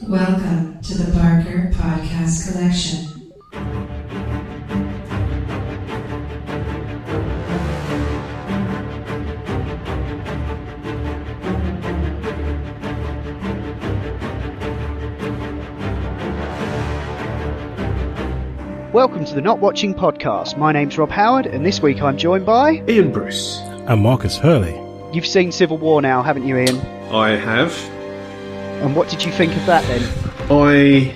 Welcome to the Barker Podcast Collection. Welcome to the Not Watching Podcast. My name's Rob Howard, and this week I'm joined by... Iain Bruce. And Marcus Hurley. You've seen Civil War now, haven't you, Iain? I have. And what did you think of that, then? I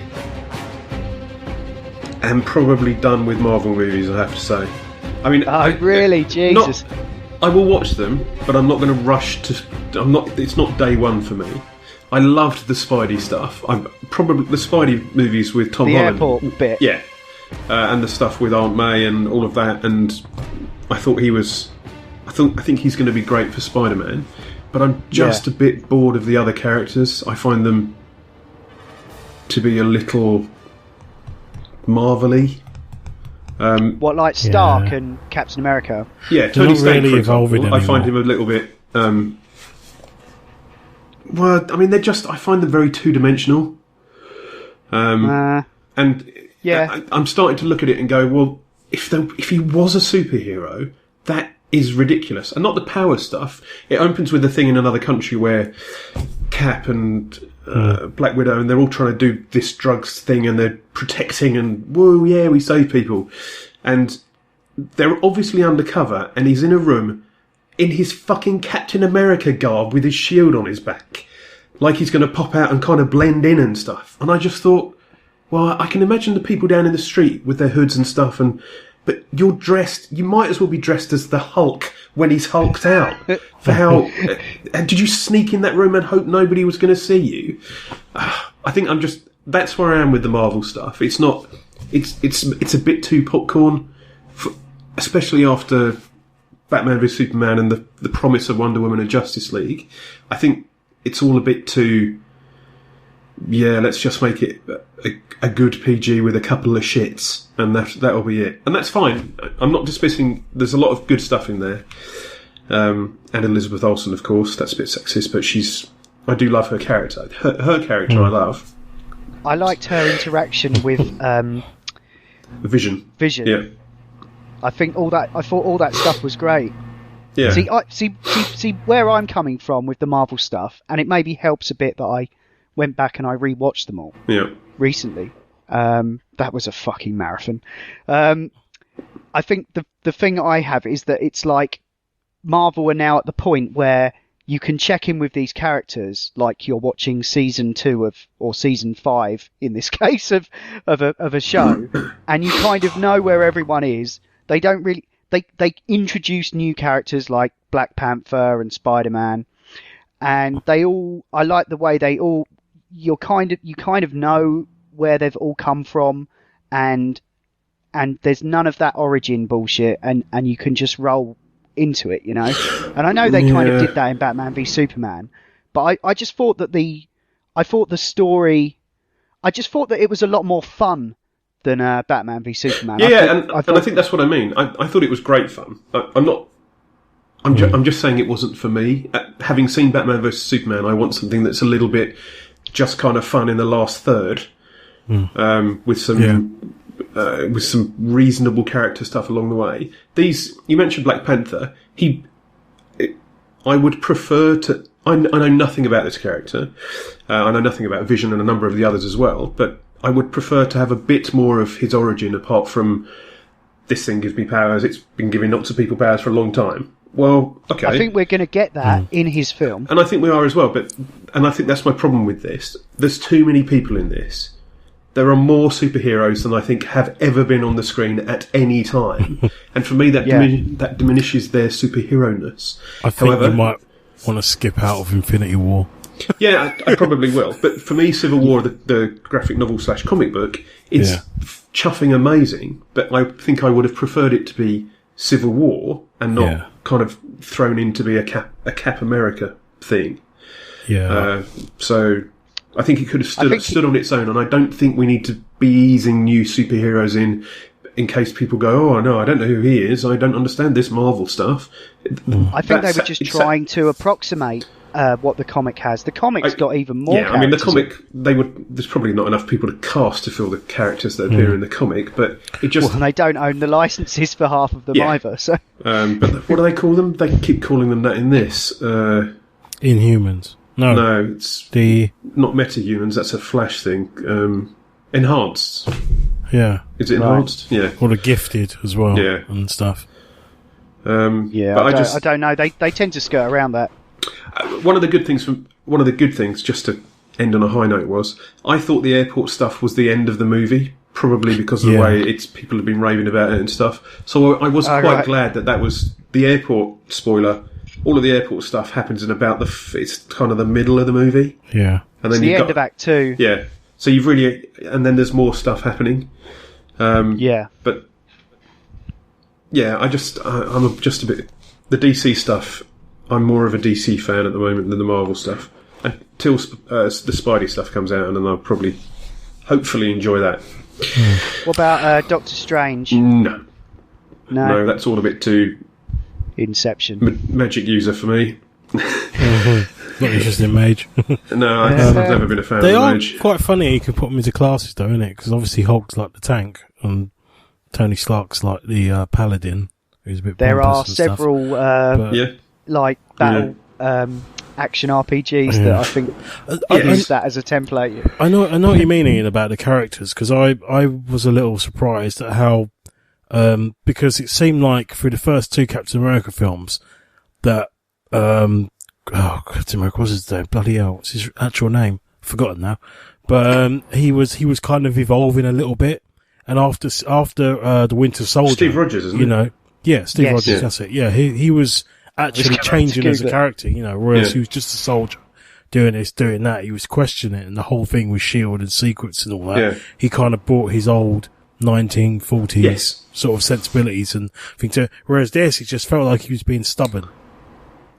am probably done with Marvel movies, I have to say. I mean... really? Jesus. I will watch them, but I'm not going to rush to... It's not day one for me. I loved the Spidey stuff. I'm probably the Spidey movies with Tom Holland. The airport bit. Yeah. And the stuff with Aunt May and all of that, and I thought he was... I think he's going to be great for Spider-Man, but I'm just a bit bored of the other characters. I find them to be a little Marvel-y. What, like Stark and Captain America? Yeah, Tony Stark, really for example, anymore. I find him a little bit... well, I mean, they're just... I find them very two-dimensional. And... Yeah. I'm starting to look at it and go, well, if he was a superhero, that is ridiculous. And not the power stuff. It opens with a thing in another country where Cap and Black Widow, and they're all trying to do this drugs thing, and they're protecting, and whoa, yeah, we save people. And they're obviously undercover, and he's in a room in his fucking Captain America garb with his shield on his back. Like he's going to pop out and kind of blend in and stuff. And I just thought... Well, I can imagine the people down in the street with their hoods and stuff, but you're dressed... You might as well be dressed as the Hulk when he's hulked out. For how... and did you sneak in that room and hope nobody was going to see you? I think I'm just... That's where I am with the Marvel stuff. It's not... It's a bit too popcorn, especially after Batman v Superman and the promise of Wonder Woman and Justice League. I think it's all a bit too... Yeah, let's just make it a good PG with a couple of shits, and that'll be it. And that's fine. I'm not dismissing... There's a lot of good stuff in there. And Elizabeth Olsen, of course. That's a bit sexist, but I do love her character. Her character I love. I liked her interaction with... Vision. Yeah. I thought all that stuff was great. Yeah. See where I'm coming from with the Marvel stuff, and it maybe helps a bit that I went back and I rewatched them all recently. That was a fucking marathon. I think the thing I have is that it's like Marvel are now at the point where you can check in with these characters like you're watching season 2 or season 5 in this case of a show, and you kind of know where everyone is. They don't really they introduce new characters like Black Panther and Spider-Man, and I like the way you kind of know where they've all come from, and there's none of that origin bullshit, and you can just roll into it, you know. And I know they kind of did that in Batman v Superman, but I just thought that the story, I just thought that it was a lot more fun than Batman v Superman. I think that's what I mean. I thought it was great fun. I'm just saying it wasn't for me. Having seen Batman vs Superman, I want something that's a little bit just kind of fun in the last third, with some reasonable character stuff along the way. You mentioned Black Panther. I would prefer to. I know nothing about this character. I know nothing about Vision and a number of the others as well. But I would prefer to have a bit more of his origin, apart from this thing gives me powers. It's been giving lots of people powers for a long time. Well, okay. I think we're going to get that in his film. And I think we are as well, and I think that's my problem with this. There's too many people in this. There are more superheroes than I think have ever been on the screen at any time. And for me, that diminishes their superhero-ness. I think you might want to skip out of Infinity War. Yeah, I probably will. But for me, Civil War, the graphic novel / comic book, it's chuffing amazing. But I think I would have preferred it to be Civil War and not kind of thrown in to be a Cap America thing. Yeah. So I think it could have stood on its own, and I don't think we need to be easing new superheroes in case people go, oh no, I don't know who he is, I don't understand this Marvel stuff. I think they were just trying to approximate what the comic has. The comic's got even more. Yeah, I mean the comic. There's probably not enough people to cast to fill the characters that appear in the comic, but it just. Well, they don't own the licenses for half of them either. So. But what do they call them? They keep calling them that in this. Inhumans. No, it's not metahumans. That's a Flash thing. Enhanced. Yeah. Is it enhanced? Right. Yeah. Or the gifted as well. Yeah. And stuff. But I don't know. They tend to skirt around that. One of the good things, just to end on a high note, was I thought the airport stuff was the end of the movie, probably because of the way people have been raving about it and stuff. So I was quite glad that was the airport spoiler. All of the airport stuff happens in about it's kind of the middle of the movie. Yeah. And then it's the end of Act 2. Yeah. So you've really, and then there's more stuff happening. But yeah, I'm just a bit, the DC stuff, I'm more of a DC fan at the moment than the Marvel stuff. Until the Spidey stuff comes out, and then I'll probably, hopefully enjoy that. What about Doctor Strange? No, that's all a bit too Inception. Magic user for me. Not interested in Mage. No, I've never been a fan of Mage. They are quite funny. You can put them into classes, though, isn't it? Because obviously Hulk's like the tank, and Tony Stark's like the paladin, who's a bit. There are several battle action RPGs that I think use that as a template. I know what you mean, Ian, about the characters, because I was a little surprised at how. Because it seemed like through the first two Captain America films that Captain America, what's his name? Bloody hell, what's his actual name? Forgotten now. But he was kind of evolving a little bit, and after the Winter Soldier, Steve Rogers, isn't it? Steve Rogers, that's it. Yeah, he was actually changing as a character, whereas he was just a soldier doing this, doing that. He was questioning it, and the whole thing with S.H.I.E.L.D. and secrets and all that. Yeah. He kind of brought his old 1940s sort of sensibilities and things to, whereas this, he just felt like he was being stubborn.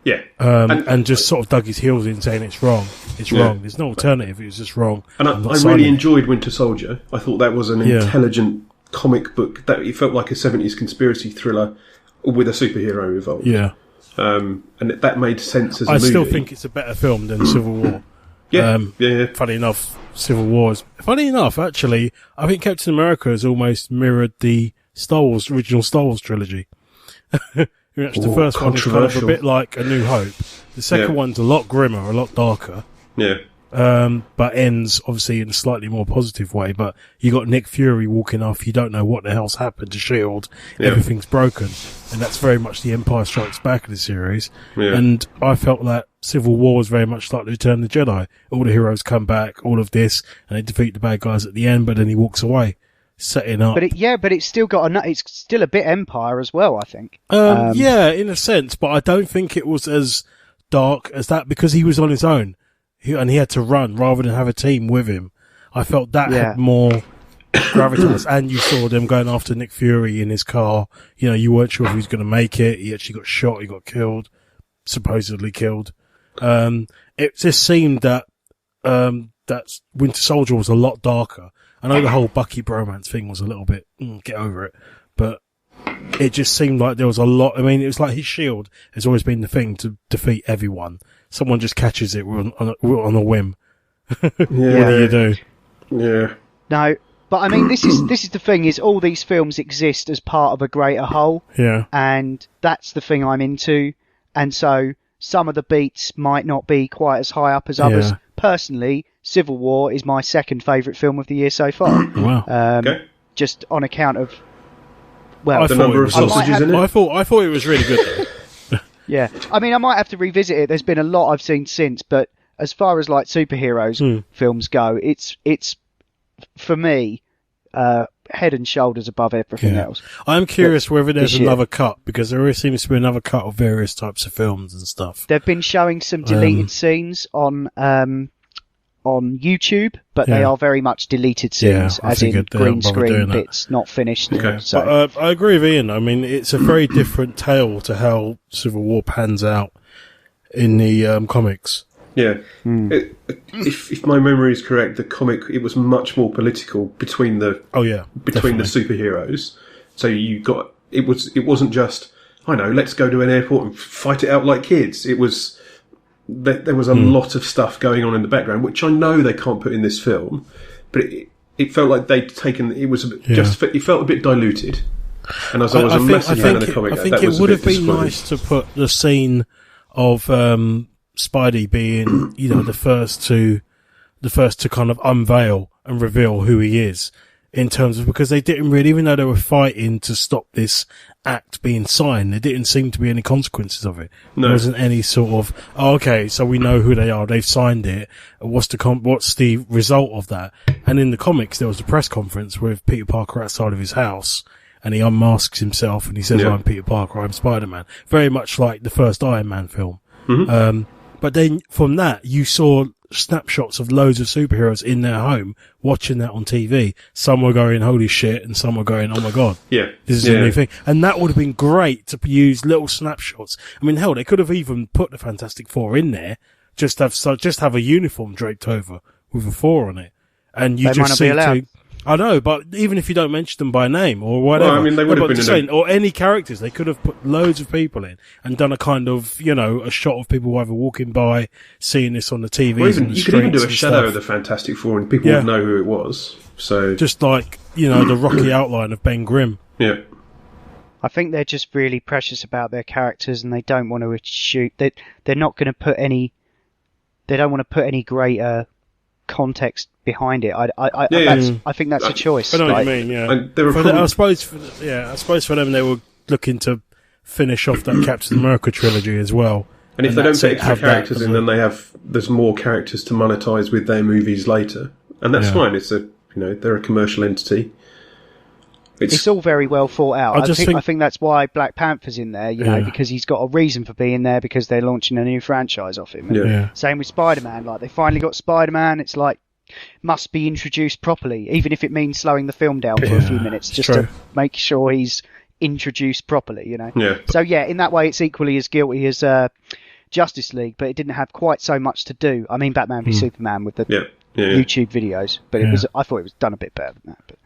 Yeah. And just sort of dug his heels in saying it's wrong. It's wrong. There's no alternative. It was just wrong. And I really enjoyed Winter Soldier. I thought that was an intelligent comic book. That it felt like a 70s conspiracy thriller with a superhero involved. Yeah. And that made sense as a movie. I still think it's a better film than Civil War. Funny enough, Civil Wars. Funny enough, actually, I think Captain America has almost mirrored the original Star Wars trilogy. The first one is kind of a bit like A New Hope. The second one's a lot grimmer, a lot darker. Yeah. But ends, obviously, in a slightly more positive way. But you got Nick Fury walking off. You don't know what the hell's happened to S.H.I.E.L.D. Yeah. Everything's broken. And that's very much the Empire Strikes Back of the series. Yeah. And I felt that Civil War was very much like the Return of the Jedi. All the heroes come back, all of this, and they defeat the bad guys at the end, but then he walks away. Setting up. But it's still it's still a bit Empire as well, I think. Yeah, in a sense, but I don't think it was as dark as that because he was on his own. And he had to run rather than have a team with him. I felt that had more gravitas. And you saw them going after Nick Fury in his car. You weren't sure if he was going to make it. He actually got shot. He got killed. Supposedly killed. It just seemed that Winter Soldier was a lot darker. I know the whole Bucky bromance thing was a little bit, get over it. But it just seemed like there was a lot. I mean, it was like his shield has always been the thing to defeat everyone. Someone just catches it on a whim. What do you do? Yeah. No, but I mean, this is the thing: is all these films exist as part of a greater whole. Yeah. And that's the thing I'm into. And so some of the beats might not be quite as high up as others. Yeah. Personally, Civil War is my second favourite film of the year so far. Wow. Just on account of the number of sausages in it. I thought it was really good. Yeah, I mean, I might have to revisit it. There's been a lot I've seen since, but as far as like superheroes films go, it's for me head and shoulders above everything else. I'm curious whether there's another cut because there always seems to be another cut of various types of films and stuff. They've been showing some deleted scenes on YouTube, but they are very much deleted scenes, as in green screen bits, not finished. Okay. So. But, I agree with Ian. I mean, it's a very different tale to how Civil War pans out in the comics. Yeah. If my memory is correct, the comic, it was much more political between the superheroes. So it wasn't just, let's go to an airport and fight it out like kids. It was there was a lot of stuff going on in the background, which I know they can't put in this film, but it felt like they'd taken it was it felt a bit diluted. And as I was a massive fan of the comic, I think it would have been nice to put the scene of Spidey being, the first to kind of unveil and reveal who he is, in terms of, because they didn't really, even though they were fighting to stop this act being signed, there didn't seem to be any consequences of it. No. There wasn't any sort of, okay, so we know who they are, they've signed it, what's the result of that? And in the comics, there was a press conference with Peter Parker outside of his house, and he unmasks himself and he says, I'm Peter Parker, I'm Spider-Man. Very much like the first Iron Man film. Mm-hmm. But then from that, you saw snapshots of loads of superheroes in their home watching that on TV. Some were going, holy shit, and some were going, oh my god, this is a new thing. And that would have been great to use little snapshots. I mean, hell, they could have even put the Fantastic Four in there, just have a uniform draped over with a 4 on it, and you just see two. I know, but even if you don't mention them by name or whatever, well, I mean, they would have been or any characters, they could have put loads of people in and done a kind of, a shot of people either walking by, seeing this on the TV. Or even, you could even do a shadow of the Fantastic Four and people would know who it was. So just like, the rocky outline of Ben Grimm. Yeah. I think they're just really precious about their characters, and they don't want to shoot. They're not going to put any. They don't want to put any greater context behind it. I think that's a choice. I know what you mean. Yeah. I suppose for them, they were looking to finish off that Captain America trilogy as well. And if they don't put extra characters in, then there's more characters to monetize with their movies later, and that's fine. It's they're a commercial entity. It's all very well thought out. I think that's why Black Panther's in there, because he's got a reason for being there, because they're launching a new franchise off him. Same with Spider-Man. Like, they finally got Spider-Man. It's like, must be introduced properly, even if it means slowing the film down for a few minutes, just to make sure he's introduced properly, So, in that way, it's equally as guilty as Justice League, but it didn't have quite so much to do. I mean, Batman v Superman with the YouTube videos, but I thought it was done a bit better than that. But.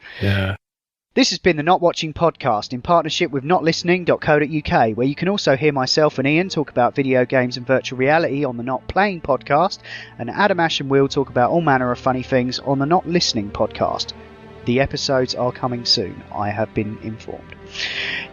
This has been the Not Watching Podcast in partnership with notlistening.co.uk, where you can also hear myself and Iain talk about video games and virtual reality on the Not Playing Podcast, and Adam, Ash and Will talk about all manner of funny things on the Not Listening Podcast. The episodes are coming soon, I have been informed.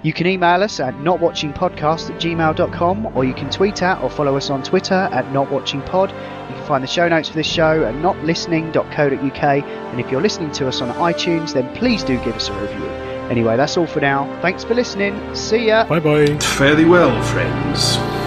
You can email us at notwatchingpodcast@gmail.com, or you can tweet at or follow us on Twitter at notwatchingpod. You can find the show notes for this show at notlistening.co.uk, and if you're listening to us on iTunes, then please do give us a review. Anyway, that's all for now. Thanks for listening. See ya. Bye bye. Fare thee well, friends.